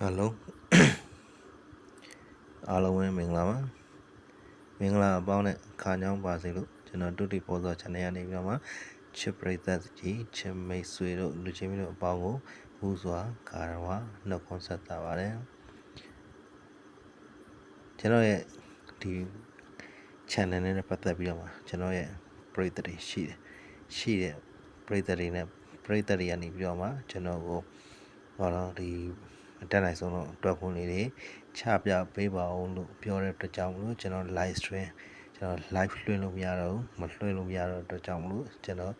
Hello အားလုံးပဲမင်္ဂလာပါမင်္ဂလာအပေါင်းနဲ့ခါညောင်းပါစေလို့ကျွန်တော်ဒုတိပေါ်သော channel ရနေပြီးတော့မှချစ်ပရိသတ်ကြီးချစ်မိတ်ဆွေတို့လူချင်းတို့အပေါင်းကိုဥစွာဂါရဝနှုတ်ခွန်းဆက်တာပါတယ်ကျွန်တော်ရဲ့ဒီ channel နဲ့ပတ်သက်ပြီးတော့မှကျွန်တော်ရဲ့ပရိသတ်တွေရှိတဲ့ပရိသတ်တွေနဲ့ပရိသတ်တွေကနေပြီးတော့မှကျွန်တော်ကိုဟောတော့ဒီအတက်နိုင်ဆုံးတော့တွက်ခွန်းလေးတွေချပြပေးပါအောင်လို့ပြောတဲ့အတွက်ကြောင့်မလို့ကျွန်တော် live stream ကျွန်တော် live လွှင့်လို့မရတော့ဘူးမလွှင့်လို့မရတော့အတွက်ကြောင့်မလို့ကျွန်တော်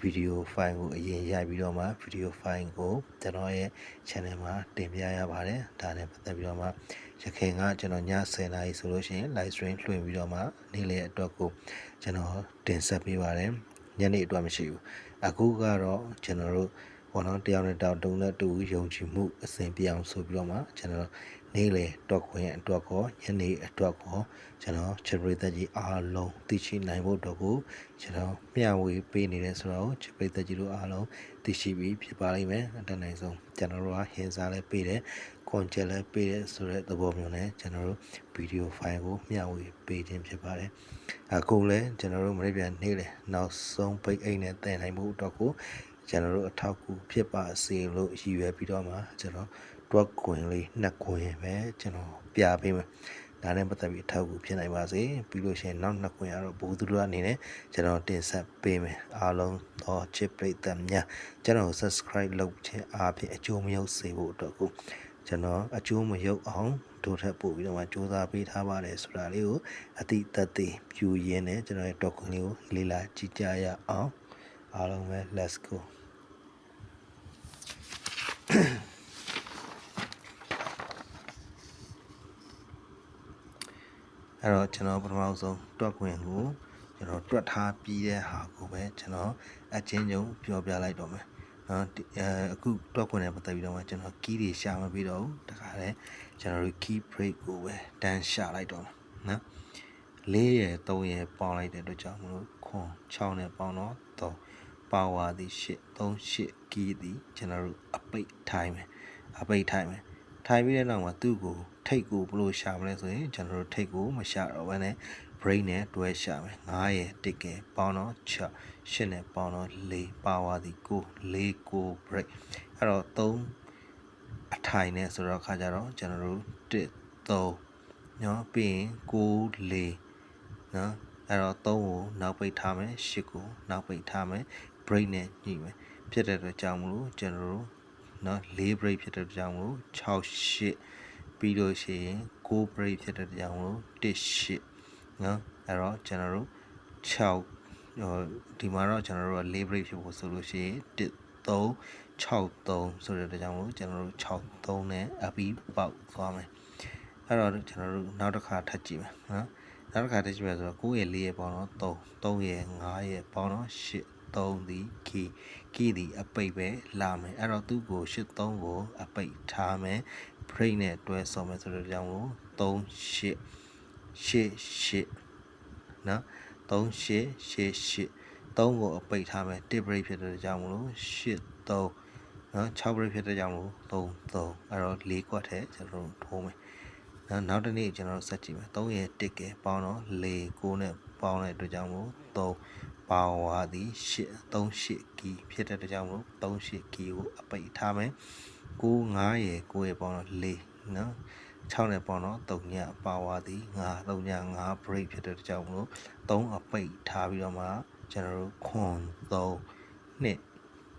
video file ကိုအရင်ရိုက်ပြီးတော့မှ video file ကိုကျွန်တော်ရဲ့ channel မှာတင်ပြရပါတယ်ဒါနဲ့ပတ်သက်ပြီးတော့မှရခင်ကကျွန်တော်ည10:00နာရီဆိုလို့ရှိရင် live stream လွှင့်ပြီးတော့မှနေ့လယ်အတွက်ကိုကျွန်တော်တင်ဆက်ပေးပါတယ်ညနေအတွက်မရှိဘူးအခုကတော့ကျွန်တော်တို့ဘောနော်တယောက်နဲ့တောက်တုံးနဲ့တူယုံကြည်မှုအစဉ်ပြောင်းဆိုပြီးတော့မှကျွန်တော်နေ့လေတွက်ခွင့်အတွက်ကောညနေအတွက်ကောကျွန်တော်ချစ်ပရိသတ်ကြီးအားလုံးသိရှိနိုင်ဖို့အတွက်ကိုကျွန်တော်မျှဝေပေးနေတယ်ဆိုတော့ချစ်ပရိသတ်ကြီးတို့အားလုံးသိရှိပြီးဖြစ်ပါလိမ့်မယ်အတတ်နိုင်ဆုံးကျွန်တော်တို့ကဟင်စားလဲပေးတယ်ကွန်ချက်လဲပေးတယ်ဆိုတဲ့သဘောမျိုးနဲ့ကျွန်တော်တို့ဗီဒီယိုဖိုင်ကိုမျှဝေပေးခြင်းဖြစ်ပါတယ်အခုလဲကျွန်တော်တို့မနေ့ပြန်နေ့လေနောက်ဆုံးပိတ်အိတ်နဲ့တည်နိုင်မှုအတွက်ကိုကျွန်တော်တို့အထောက်အကူဖြစ်ပါစေလို့ရည်ရွယ်ပြီးတော့မှကျွန်တော်တွက်ခွင်လေးနှစ်ခွင်ပဲကျွန်တော်ပြပေးမယ်ဒါနဲ့ပတ်သက်ပြီးအထောက်အကူဖြစ်နိုင်ပါစေပြီးလို့ရှိရင်နောက်နှစ်ခွင်ကတော့ဘိုးသူတို့အနေနဲ့ကျွန်တော်တင်ဆက်ပေးမယ်အားလုံးတော့ချစ်ပရိသတ်များကျွန်တော် subscribe လုပ်ခြင်းအားဖြင့်အကျိုးမရောက်စေဖို့အတွက်ကိုကျွန်တော်အကျိုးမရောက်အောင်တို့ထပ်ပို့ပြီးတော့မှစူးစမ်းပေးထားပါတယ်ဆိုတာလေးကိုအတိအသဖြူရင်းနဲ့ကျွန်တော်ရဲ့တွက်ခွင်လေးကိုလေ့လာကြည့်ကြရအောင်အားလုံးပဲ let's go အဲ့တော့ကျွန်တော်ပထမဆုံးတွက်ခွင့်ကိုကျွန်တော်တွက်ထားပြီးတဲ့ဟာကိုပဲကျွန်တော်အချင်းချင်းပြောပြလိုက်တော့မယ်နော်အခုတွက်ခွင့်နဲ့ပတ်သက်ပြီးတော့ကျွန်တော် key တွေရှာမပြီးတော့ဘူးတခါတည်းကျွန်တော်တို့ key break ကိုပဲတန်းရှာလိုက်တော့မယ်နော်4ရယ်3ရယ်ပေါင်းလိုက်တဲ့အတွက်ကြောင့်မလို့ခွန်6နဲ့ပေါင်းတော့3ပါဝါသည်8 3 8 key သည်ကျွန်တော်တို့အပိတ်ထိုင်းမယ်ထိုင်ပြီးတဲ့နောက်မှာသူ့ကိုထိတ်ကိုဘလို့ရှာမလဲဆိုရင်ကျွန်တော်တို့ထိတ်ကိုမရှာတော့ဘဲနဲ့ brain နဲ့တွဲရှာမယ်9ရယ်1ကယ်ပေါင်းတော့6 8နဲ့ပေါင်းတော့4ပါဝါသည်9 4 9 break အဲ့တော့3အထိုင်နဲ့ဆိုတော့ခါကြတော့ကျွန်တော်တို့1 3နော်ပြီးရင်9 4နော်အဲ့တော့3ကိုနောက်ပိတ်ထားမယ်8ကိုနောက်ပိတ်ထားမယ် break နဲ့ညှိမယ်ဖြစ်တဲ့အတွက်ကြောင့်မလို့ကျွန်တော်တို့နော်4 break ဖြစ်တဲ့ကြောင့်မို့6 8ပြီးလို့ရှိရင်9 break ဖြစ်တဲ့ကြောင့်မို့1 8နော်အဲ့တော့ကျွန်တော်တို့6ဒီမှာတော့ကျွန်တော်တို့4 break ဖြစ်ဖို့ဆိုလို့ရှိရင်1 3 6 3ဆိုတဲ့ကြောင့်မို့ကျွန်တော်တို့6 3နဲ့အပြီးပေါက်သွားမယ်အဲ့တော့ကျွန်တော်တို့နောက်တစ်ခါထပ်ကြည့်မယ်နော်နောက်တစ်ခါထပ်ကြည့်မယ်ဆိုတော့9ရယ်4ရယ်ပေါင်းတော့3ရယ်5ရယ်ပေါင်းတော့8 3ဒီကီဒီအပိတ်ပဲလာမယ်အဲ့တော့သူ့ကို83ကိုအပိတ်ထားမယ် break နဲ့တွဲဆော်မယ်ဆိုတော့ကြောင့်မို့38 88နော်3888 3ကိုအပိတ်ထားမယ်1 break ဖြစ်တဲ့ကြောင့်မလို့83နော်6 break ဖြစ်တဲ့ကြောင့်မို့33အဲ့တော့4ကွက်ထဲကျွန်တော်တို့ထိုးမယ်နောက်တစ်နေ့ကျွန်တော်တို့ဆက်ကြည့်မယ်3ရဲ့1ကဲပေါင်းတော့4 9နဲ့ပေါင်းတဲ့အတွက်ကြောင့်မို့3ပါဝါသည်8 38ကီဖြစ်တဲ့အတွက်ကြောင့်မို့38ကီကိုအပိတ်ထားမယ်9 5ရဲ့9ရဲ့ပေါင်းတော့4နော်6နဲ့ပေါင်းတော့3ညပါဝါသည်5 3ည5 break ဖြစ်တဲ့အတွက်ကြောင့်မို့3အပိတ်ထားပြီးတော့မှကျွန်တော်တို့ခွန်3 2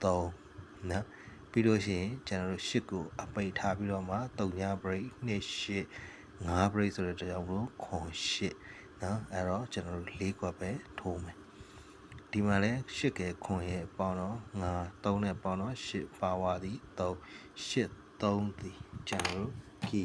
3နော်ပြီးလို့ရှိရင်ကျွန်တော်တို့8ကိုအပိတ်ထားပြီးတော့မှ3ည break 2 8 5 break ဆိုတဲ့ကြောင့်မို့ခွန်8နော်အဲ့တော့ကျွန်တော်တို့4ကွက်ပဲထိုးမယ်ဒီမှာလဲ8ကဲခွန်ရဲ့ပေါင်းတော့9 3နဲ့ပေါင်းတော့8ပါဝါသည်3 8 3သည်ကျွန်တော်တို့ကီ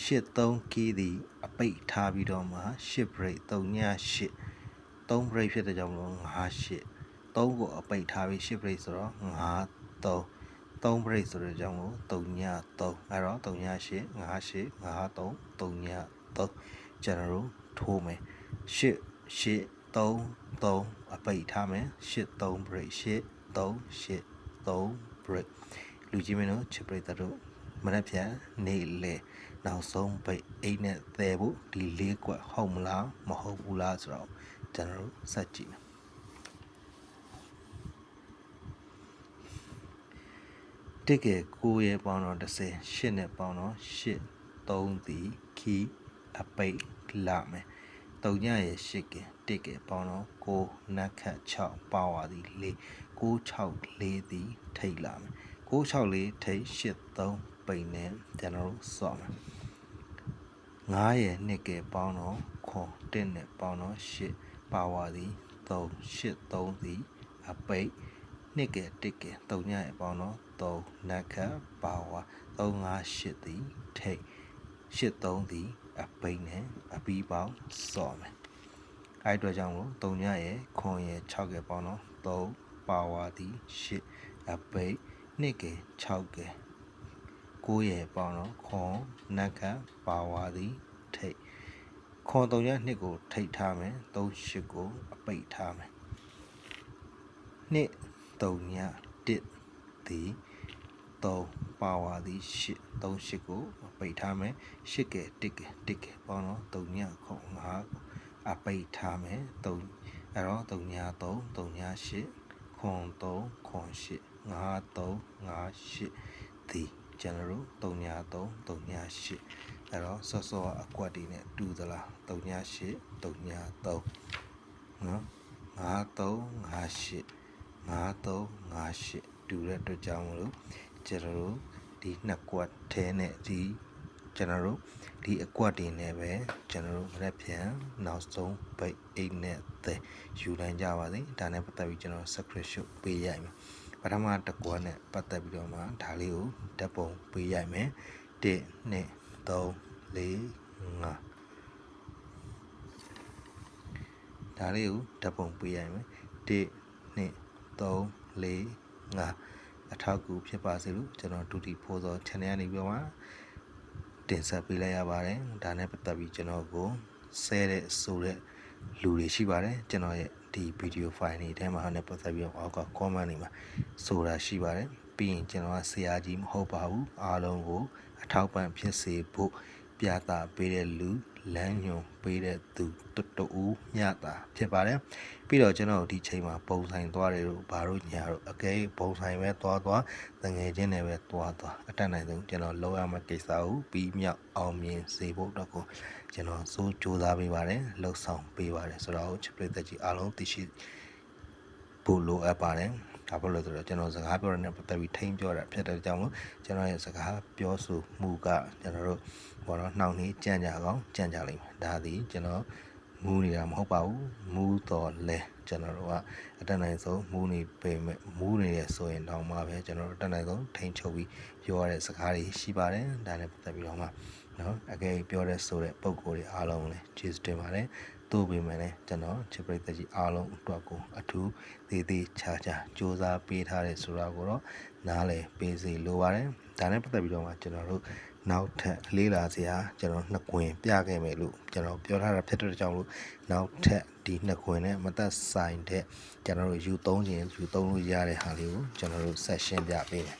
83ကီသည်အပိတ်ထားပြီးတော့မှ8 break 3ည8 3 break ဖြစ်တဲ့ကြောင့်မလို့5 8 3ကိုအပိတ်ထားပြီး8 break ဆိုတော့5 3 break ဆိုတဲ့ကြောင့်မို့3ည3အဲ့တော့3ည8 5 8 5 3 3ည3 ကျွန်တော်တို့ထိုးမယ်ရှစ်3အပိတ်ထားမယ်3 break 3 break လူကြီးမင်းတို့ချစ်ပရိသတ်တို့မနေ့ပြန်နေလေနောက်ဆုံးပိတ်အိတ်နဲ့သဲဖို့ဒီ၄ကွက်ဟုတ်မလားမဟုတ်ဘူးလားဆိုတော့ကျွန်တော်တို့စက်ကြည့်မယ်တကယ်9ရဲ့ပေါင်းတော့30 8နဲ့ပေါင်းတော့8 3ဒီခီအပိတ်လာမယ်3ညရဲ့8ကတကယ်ပေါင်းတော့9နက်ခတ်6ပါဝါဒီ4 964ဒီထိတ်လာမယ်964ထိတ်83ပိတ်နဲ့ကျွန်တော်တို့စော့မယ်9ရဲ့နှစ်ကပေါင်းတော့ခွန်1နဲ့ပေါင်းတော့8ပါဝါဒီ3 83ဒီအပိတ်နှစ်ကတက3ညရဲ့ပေါင်းတော့3နက်ခတ်ပါဝါ358ဒီထိတ်83ဒီအပိတ်နဲ့အပီးပေါင်းစော့မယ်အဲ့အတွက်ကြောင့်လို့3ညရဲ့ခွန်ရဲ့6ကပေါင်းတော့3ပါဝါဒီ8အပိတ်နှစ်က6က9ရဲ့ပေါင်းတော့ခွန်နက်ခတ်ပါဝါဒီထိတ်ခွန်3ညနှစ်ကိုထိတ်ထားမယ်38ကိုအပိတ်ထားမယ်နှစ်3ည1ဒီ3ပါဝါဒီ8 38ကိုပိတ်ထားမယ်8က1ကပေါင်းတော့3ညခွန်5ကိုအပိတ်ထားမယ်3အဲ့တော့3ည3 3ည8ခွန်3ခွန်8 5 3 5 8ဒီကျွန်တော်တို့3ည3 3ည8အဲ့တော့စောစောအကွက်တွေနဲ့တူသလား3ည8 3ည3နော်5 3 5 8 5 3 5 8တူတဲ့အတွက်ကြောင့်မလို့ကျွန်တော်တို့ဒီနှစ်ကွက်ထဲနဲ့ဒီကျွန်တော်တို့ဒီအကွက်တွေနဲ့ပဲကျွန်တော်တို့ရက်ပြန်နောက်ဆုံးပိတ်အိတ်နဲ့တဲ့ယူနိုင်ကြပါစေဒါနဲ့ပတ်သက်ပြီးကျွန်တော် screenshot ပေးရိုက်မယ်ပထမတစ်ကွက်နဲ့ပတ်သက်ပြီးတော့မှဒါလေးကိုဓာတ်ပုံပေးရိုက်မယ်1 2 3 4 5ဒါလေးကိုဓာတ်ပုံပေးရိုက်မယ်1 2 3 4 5အထောက်အကူဖြစ်ပါစေလို့ကျွန်တော်ဒုတိဖိုးသော channel ကနေပြောမှာတင်ဆက်ပေးလိုက်ရပါတယ်ဒါနဲ့ပတ်သက်ပြီးကျွန်တော်ကိုဆဲတဲ့ဆိုတဲ့လူတွေရှိပါတယ်ကျွန်တော်ရဲ့ဒီဗီဒီယိုဖိုင်တွေထဲမှာနဲ့ပတ်သက်ပြီးအောက်က comment တွေမှာဆိုတာရှိပါတယ်ပြီးရင်ကျွန်တော်ကဆရာကြီးမဟုတ်ပါဘူးအားလုံးကိုအထောက်ပံ့ဖြစ်စေဖို့ပြသပေးတဲ့လူလမ်းညွှန်ပေးတဲ့သူတူညတာဖြစ်ပါတယ်ပြီးတော့ကျွန်တော်ဒီချိန်မှာပုံဆိုင်သွားတယ်လို့ဘာလို့ညာတော့အကဲပုံဆိုင်ပဲသွားတငယ်ချင်းတွေပဲသွားအတက်နိုင်ဆုံးကျွန်တော်လောက်ရမယ့်ကိစ္စကိုပြီးမြောက်အောင်မြင်စေဖို့တော့ကိုကျွန်တော်စိုးကြိုးစားပေးပါတယ်လှုပ်ဆောင်ပေးပါတယ်ဆိုတော့ချစ်ပရိသတ်ကြီးအားလုံးသိရှိဖို့လိုအပ်ပါတယ်ဒါဖြစ်လို့ဆိုတော့ကျွန်တော်စကားပြောတဲ့နဲ့ပတ်သက်ပြီးထိန်းပြောတာဖြစ်တဲ့ကြောင့်လို့ကျွန်တော်ရဲ့စကားပြောဆိုမှုကကျွန်တော်တို့ဘောတော့နှောင့်နှေးကြံ့ကြအောင်ကြံ့ကြလိမ့်မယ်ဒါသည်ကျွန်တော်မူးနေတာမဟုတ်ပါဘူးမူးတော်လဲကျွန်တော်တို့ကအတတ်နိုင်ဆုံးမူးနေပေမဲ့မူးနေရဆိုရင်တော့မှပဲကျွန်တော်တို့အတတ်နိုင်ဆုံးထိန်းချုပ်ပြီးပြောရတဲ့စကားတွေရှိပါတယ်ဒါနဲ့ပတ်သက်ပြီးတော့မှနော်အကယ်ပြောတဲ့ဆိုတဲ့ပုံကိုယ်တွေအားလုံးလည်းကျေးဇူးတင်ပါတယ်သို့ပေမဲ့လည်းကျွန်တော်ချစ်ပရိသတ်ကြီးအားလုံးအတွက်ကိုအထူးသေးသေးချာချာစူးစမ်းပေးထားတဲ့ဆိုတာကိုတော့နားလည်ပေးစီလိုပါတယ်ဒါနဲ့ပတ်သက်ပြီးတော့မှကျွန်တော်တို့နောက်ထပ်လေးလာစရာကျွန်တော်နှစ်ကွင်ပြခဲ့မယ်လို့ကျွန်တော်ပြောထားတာဖြစ်တဲ့ကြောင့်လို့နောက်ထပ်ဒီနှစ်ကွင်နဲ့မသက်ဆိုင်တဲ့ကျွန်တော်တို့ယူသုံးခြင်းယူသုံးလို့ရတဲ့ဟာလေးကိုကျွန်တော်တို့ဆက်ရှင်းပြပေးမယ်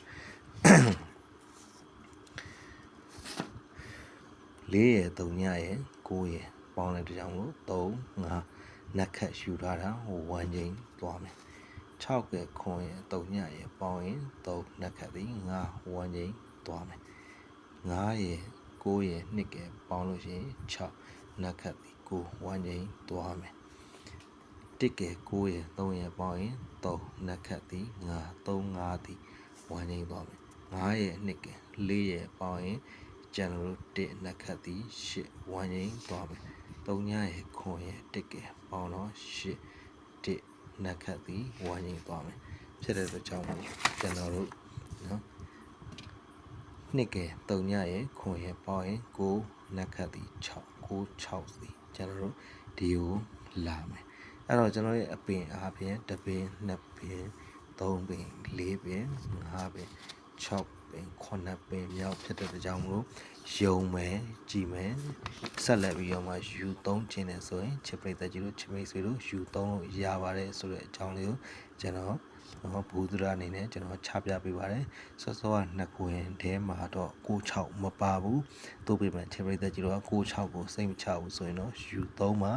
4ရဲ့3ညရဲ့9ရဲ့ပေါင်းတဲ့ကြောင့်လို့3 5နက်ခတ်ယူထားတာဟို1ချိန်သွားမယ်6ရဲ့ခွန်ရဲ့3ညရဲ့ပေါင်းရင်3နက်ခတ်ပြီး5 1ချိန်သွားမယ်9ရဲ့9ရဲ့2ရဲ့ပေါင်းလို့ရှိရင်6နက်ခတ်ပြီး9 1ချိန်သွားမယ်1ရဲ့9ရဲ့3ရဲ့ပေါင်းရင်3နက်ခတ်ပြီး5 3 5ဒီ1ချိန်သွားမယ်9ရဲ့2ရဲ့4ရဲ့ပေါင်းရင်ကျွန်တော်တို့1နက်ခတ်သည်8 1ချိန်သွားမယ်3ညရဲ့ခွန်ရဲ့1ကပေါင်းတော့8 1နက်ခတ်သည်1ချိန်သွားမယ်ဖြစ်တဲ့အတွက်ကြောင့်ကျွန်တော်တို့နော်2က3ညရဲ့ခွန်ရဲ့ပေါင်းရင်9နက်ခတ်သည်6 9 6သည်ကျွန်တော်တို့ဒီကိုလာမယ်အဲ့တော့ကျွန်တော်ရဲ့အပင်အားဖြင့်1ပင်2ပင်3ပင်4ပင်5ပင်6ပ ပင်9ပင်မြောက်ဖြစ်တဲ့ကြောင့်မလို့ယုံမယ်ကြည်မယ်ဆက်လက်ပြီးတော့မှယူ3ခြင်းနဲ့ဆိုရင်ချစ်ပရိသတ်ကြီးတို့ချစ်မိတ်ဆွေတို့ယူ3လို့ရပါတယ်ဆိုတဲ့အကြောင်းလေးကိုကျွန်တော်ဘူဒရာအနေနဲ့ကျွန်တော်ချပြပေးပါတယ်စောစောက2ခွင်ထဲမှာတော့96မပါဘူးသို့ပေမဲ့ချစ်ပရိသတ်ကြီးတို့က96ကိုစိတ်မချဘူးဆိုရင်တော့ယူ3မှာ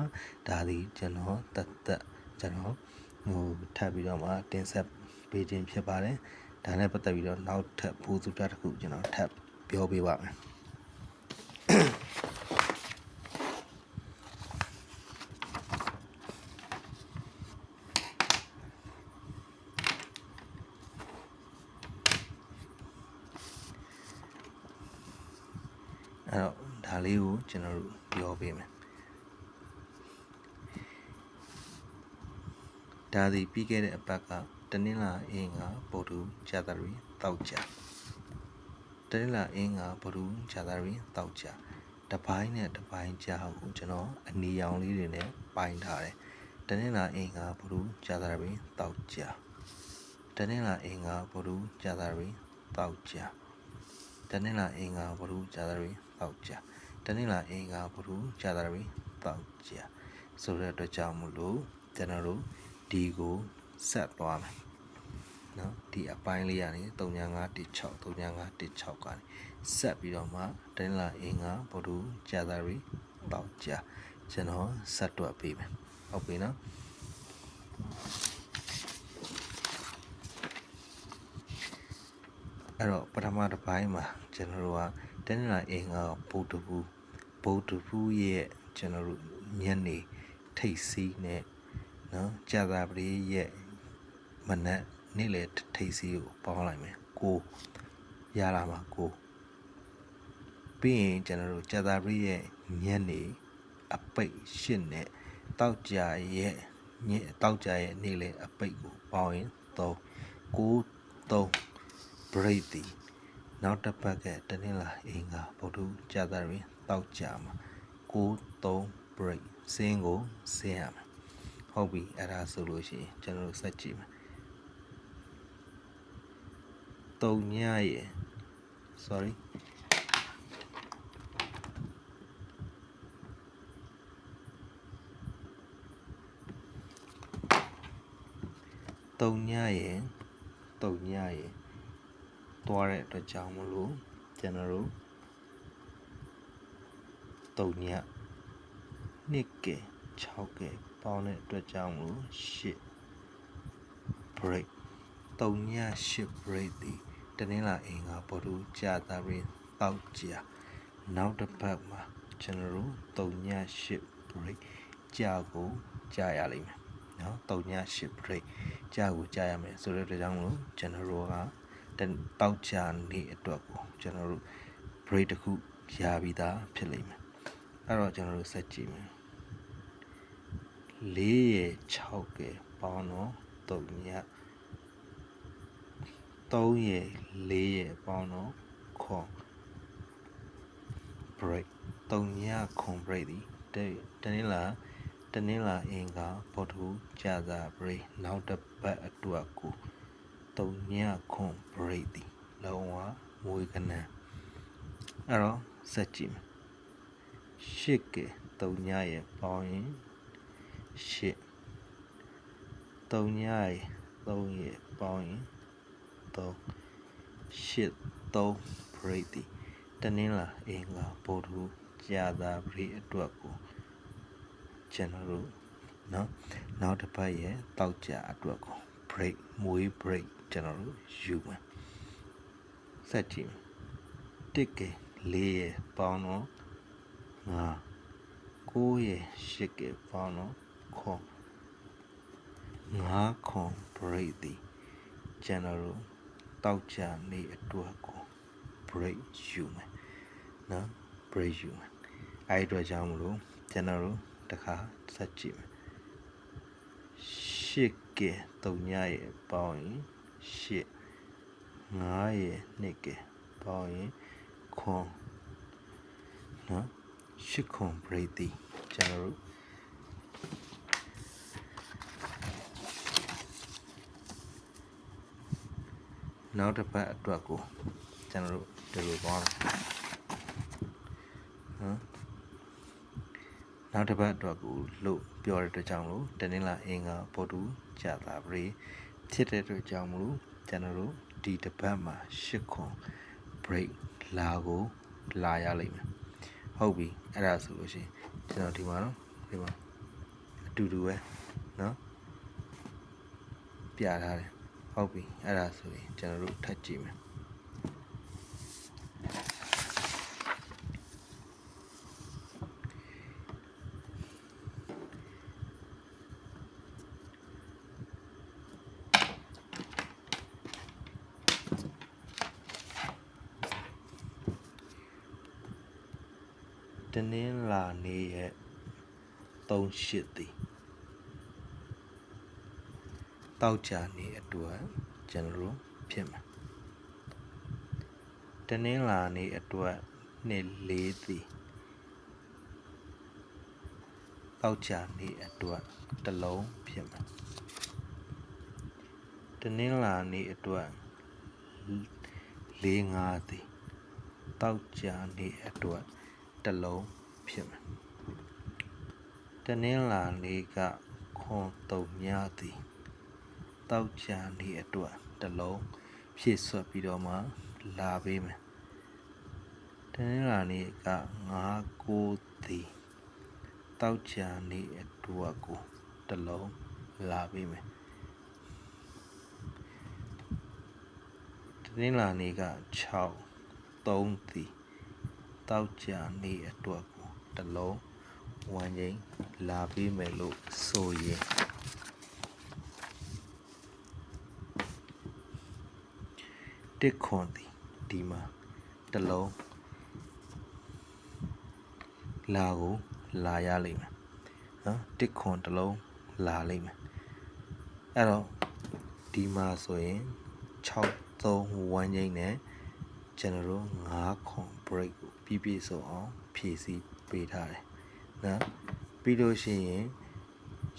ဒါဒီကျွန်တော်တက်ကျွန်တော်ထပ်ပြီးတော့မှတင်ဆက်ပေးခြင်းဖြစ်ပါတယ်ဒါနဲ့ပတ်သက်ပြီးတော့နောက်ထပ်ဘူဒရာတစ်ခုကျွန်တော်ထပ်ပြောပေးပါမယ်အဲ့တော့ဒါလေးကိုကျွန်တော်တို့ပြောပေးမယ်ဒါဒီပြီးခဲ့တဲ့အပတ်ကတနင်္လာအင်းကဗုဒ္ဓဂျာတာရီတောက်ကြတနင်္လာအင်းကဗုဒ္ဓဂျာတာရီတောက်ကြတပိုင်းနဲ့တပိုင်းကြားကိုကျွန်တော်အနီရောင်လေးတွေနဲ့ပိုင်းထားတယ်တနင်္လာအင်းကဗုဒ္ဓဂျာတာရီတောက်ကြတနင်္လာအင်းကဗုဒ္ဓဂျာတာရီတောက်ကြတနင်္လာအင်းကဗုဒ္ဓဂျာတာရီတောက်ကြတနင်္လာအင်းကဗုဒ္ဓဂျာတာရီတောက်ကြဆိုတဲ့အတွက်ကြောင့်မလို့ကျွန်တော်တို့ဒီကိုဆက်သွားမယ်နော်ဒီအပိုင်းလေးကနေ3516 3516ကနေဆက်ပြီးတော့မှတနင်္လာအင်္ဂါဗုဒ္ဓဂျာတာရီပေါက်ကြကျွန်တော်ဆက်တွက်ပေးမယ်ဟုတ်ပြီနော်အဲ့တော့ပထမတစ်ပိုင်းမှာကျွန်တော်တို့ကတနင်္လာအင်္ဂါဗုဒ္ဓဘူးရဲ့ကျွန်တော်တို့ညနေထိတ်စီးနဲ့နော်ကြာသာပတိရဲ့မနက်နေ့လေထိတ်စီးကိုပေါင်းလိုက်မယ်ကိုရလာမှာကိုပြီးရင်ကျွန်တော်တို့ကြာသာပတိရဲ့ညနေအပိတ်8နဲ့တောက်ကြရဲ့နေ့လေအပိတ်ကိုပေါင်းရင်3 break ဒီနောက်တစ်ပတ်ကတနင်္လာအင်္ဂါဗုဒ္ဓကြာသာပတိတောက်ကြမှာ3 break စင်းကိုဆင်းရမယ်ဟုတ်ပြီအဲ့ဒါဆိုလို့ရှိရင်ကျွန်တော်တို့ဆက်ကြည့်မယ်တုံညရဲ့ sorry တုံညရဲ့တွားတဲ့အတွက်ကြောင့်မလို့ကျွန်တော်တို့တုံည2က6ကပေါင်းတဲ့အတွက်ကြောင့်မလို့8 break 8 break ဒီတနင်္လာအင်္ဂါဗုဒ္ဓကြာသပတေးတောက်ကြနောက်တစ်ပတ်မှာကျွန်တော်တို့8 break ကြာကိုကြာရလိမ့်မယ်နော်8 break ကြာကိုကြာရမယ်ဆိုတဲ့အတွက်ကြောင့်မလို့ကျွန်တော်တို့ကတောက်ကြနေ့အတွက်ကိုကျွန်တော်တို့ break တစ်ခုရပြီးသားဖြစ်လိမ့်မယ်အဲ့တော့ကျွန်တော်တို့ဆက်ကြည့်မယ်4ရဲ့6ကပေါင်းတော့3ရဲ့4ရဲ့ပေါင်းတော့ခွန် break 3ညခွန် break ဒီတနင်္လာအင်္ဂါဗုဒ္ဓကြာသပတေးနောက်တစ်ပတ်အတွက်ကို3ညခွန် break ဒီလုံးဝမွေးကနန်းအဲ့တော့ဆက်ကြည့်မယ်8က3ညရဲ့ပေါင်းရင်8 3ညရဲ့3ရဲ့ပေါင်းရင်3 break ဒီတနင်္လာအင်္ဂါဗုဒ္ဓကြာသပတေးအတွက်ကိုကျွန်တော်တို့နော်နောက်တစ်ပတ်ရဲ့တောက်ကြအတွက်ကို break မွေး break ကျွန်တော်တို့ယူမယ်ဆက်ကြည့်မယ်1က4ရဲ့ပေါင်းတော့9ရဲ့8ကပေါင်းတော့ခွန်5ခွန် break ဒီကျွန်တော်တို့တောက်ကြနေ့အတွက်ကို break ယူမယ်နော် break ယူမယ်အဲ့အတွက်ကြောင့်မလို့ကျွန်တော်တို့တခါဆက်ကြည့်မယ်8က3ညရဲ့ပေါင်းရင်8 5ရဲ့2ကပေါင်းရင်ခွန်နော်8ခွန် break ဒီကျွန်တော်တို့နောက်တစ်ပတ်အတွက်ကို ကျွန်တော်တို့ဒီလိုသွားမယ်နော်နောက်တစ်ပတ်အတွက်ကိုလို့ပြောတဲ့အတွက်ကြောင့်လို့တနင်္လာအင်္ဂါပုဒ်ကြာတာပရိဖြစ်တဲ့အတွက်ကြောင့်မလို့ကျွန်တော်တို့ဒီတစ်ပတ်မှာ8ခွန် break လာရလိမ့်မယ်ဟုတ်ပြီအဲ့ဒါဆိုလို့ရှိရင်ကျွန်တော်ဒီမှာအတူတူပဲเนาะပြထားတယ်ဟုတ်ပြီအဲ့ဒါဆိုရင်ကျွန်တော်တို့ထပ်ကြည့်မယ်တနင်္လာနေ့ရဲ့38သည်တောက်ကြနေအတွက်ကျွန်တော်တို့ဖြစ်မှာတနင်္လာနေ့အတွက်နှစ်4သည်တောက်ကြနေအတွက်တစ်လုံးဖြစ်မှာတနင်္လာနေ့အတွက်4 5သည်တောက်ကြနေအတွက်တစ်လုံးဖြစ်မှာတနင်္လာနေ့ကခွန်3ညသည်တောက်ကြနေအတွက်တစ်လုံးဖြည့်ဆွတ်ပြီးတော့မှလာပေးမယ်တနင်္လာနေ့က9 9သည်တောက်ကြနေအတွက်ကိုတစ်လုံးလာပေးမယ်တနင်္လာနေ့က6 3သည်တောက်ကြနေအတွက်ကိုတစ်လုံးဝမ်းချင်းလာပေးမယ်လို့ဆိုရင်တစ်ခွန်သည်ဒီမှာတစ်လုံးလာရလိမ့်မယ်နော်တစ်ခွန်တစ်လုံးလာလိမ့်မယ်အဲ့တော့ဒီမှာဆိုရင်6 3ဝမ်းချင်းနဲ့ကျွန်တော်တို့9ခွန် break ကိုပြည့်စုံအောင်ဖြည့်ဆည်းပေးထားတယ်နော်ပြီးလို့ရှိရင်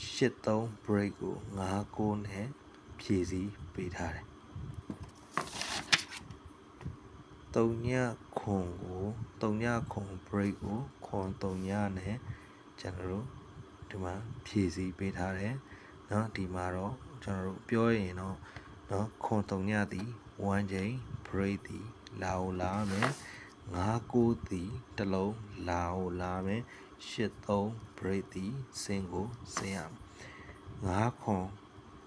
8 3 break ကို9 9နဲ့ဖြည့်ဆည်းပေးထားတယ်3ညခွန် break ကိုခွန်3ညနဲ့ကျွန်တော်တို့ဒီမှာဖြည့်ဆည်းပေးထားတယ်เนาะဒီမှာတော့ကျွန်တော်တို့ပြောရင်တော့เนาะခွန်3ညသည်1ချိန် break သည်လာမယ်9 9သည်တစ်လုံးလာမယ်8 3 break သည်စင်းကိုဆင်းရမယ်9ခွန်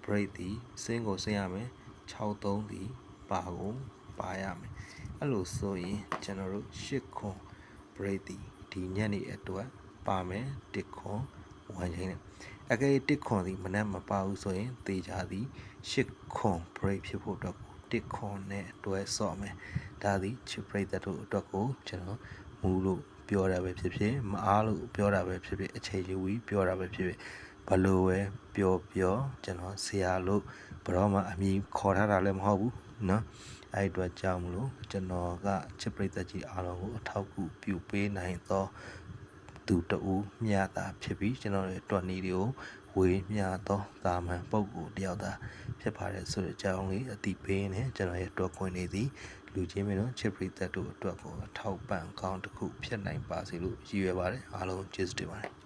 break သည်စင်းကိုဆင်းရမယ်6 3သည်ပါရမယ်အဲ့လိုဆိုရင်ကျွန်တော်တို့8ခွန် break သည်ဒီညနေအတွက်ပါမယ်1ခွန်1ချိန်နဲ့အကယ်1ခွန်သည်မနက်မပါဘူးဆိုရင်တေချာသည်8ခွန် break ဖြစ်ဖို့အတွက်1ခွန်နဲ့တွဲဆော့မယ်ဒါသည်ချစ်ပရိသတ်တို့အတွက်ကိုကျွန်တော်မူလို့ပြောတာပဲဖြစ်ဖြစ်မအားလို့ပြောတာပဲဖြစ်ဖြစ်အခြေယူပြီးပြောတာပဲဖြစ်ဖြစ်ဘလို့ပဲပြောကျွန်တော်ဆရာလို့ဘယ်တော့မှအမည်ခေါ်ထားတာလည်းမဟုတ်ဘူးเนาะအဲ့အတွက်ကြောင့်မလို့ကျွန်တော်ကချစ်ပရိသတ်ကြီးအားလုံးကိုအထောက်အကူပြုပေးနိုင်သောသူတဦးမျှတာဖြစ်ပြီးကျွန်တော်ရဲ့အတွက်နည်းတွေကိုဝေမျှသောသာမန်ပုဂ္ဂိုလ်တယောက်သာဖြစ်ပါတယ်ဆိုတဲ့အကြောင်းလေးအတိပေးနေကျွန်တော်ရဲ့အတွက်ခွင့်နေသည်လူချင်းမျိုးချစ်ပရိသတ်တို့အတွက်ကိုအထောက်ပံ့ကောင်းတစ်ခုဖြစ်နိုင်ပါစေလို့ရည်ရွယ်ပါတယ်အားလုံးကျေးဇူးတင်ပါတယ်